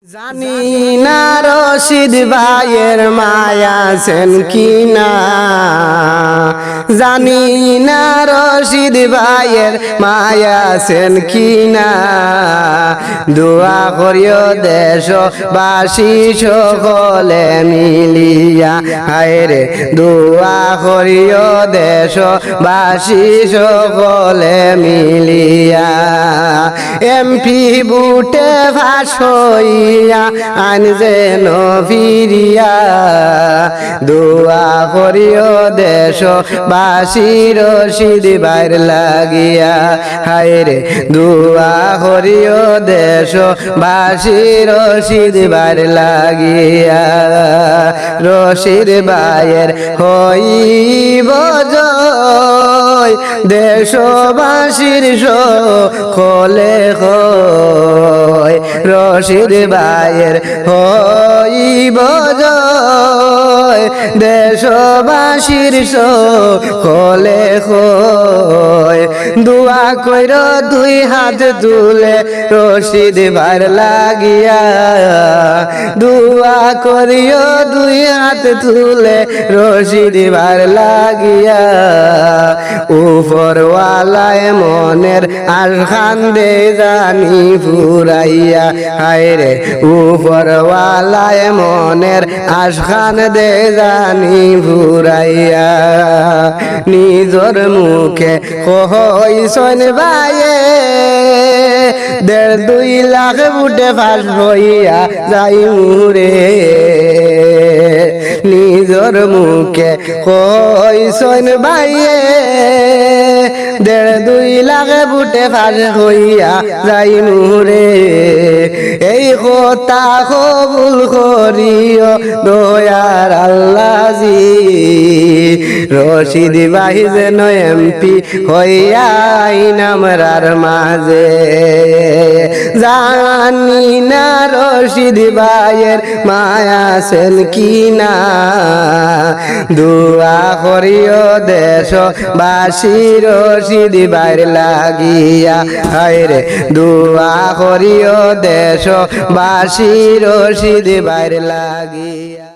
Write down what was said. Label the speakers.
Speaker 1: জানি না রশিদ ভাইয়ের মায়া সেন কিনা, জানি না রশিদ ভাইয়ের মায়া সেন কিনা। দোয়া করিও দেশবাসী সকলে মিলিয়া, হায়রে দোয়া করিও দেশবাসী সকলে মিলিয়া। এমপি বুটে ফাঁস হইয়া আইন যেন ফিরিয়া, দোয়া করিও দেশবাসী রশিদ ভাইয়ের লাগিয়া, হায়রে দোয়া করিও দেশবাসী রশিদ ভাইয়ের লাগিয়া। রশিদ ভাইয়ের হইব জয়, দেশবাসীর সকলে হয়। রশিদ ভাইয়ের হইব জয়, দেশবাসীর সকলে হয়। দোয়া কইর দুই হাত তুলে রশিদ ভাইয়ের লাগিয়া, দোয়া করিও দুই হাত তুলে রশিদ ভাইয়ের লাগিয়া। উপরওয়ালায় মনের আশান দে জানি ফুরাইয়া, হায়রে উপরওয়ালায় মনের আশান দে জানি ফুরাইয়া। নিজর মুখে কইছেন ভাইয়ে 1.5-2 লাখ বুটে ফাঁস হইয়া যাই মুরে। নিজর মুখে কইছেন ভাইয়ে 1.5-2 লাখ বুটে ফাঁস হইয়া যাই মুরে। এই কথা কবুল করিও দয়ার আল্লাহজি, রশিদ ভাই যেন এমপি হইয়া আইন আমরার মাঝে। জানি না রশিদ ভাইয়ের মায়া সেন কিনা, দোয়া করিও দেশবাসী রশিদ ভাইয়ের লাগিয়া, হায়রে দোয়া করিও দেশবাসী রশিদ ভাইয়ের লাগিয়া।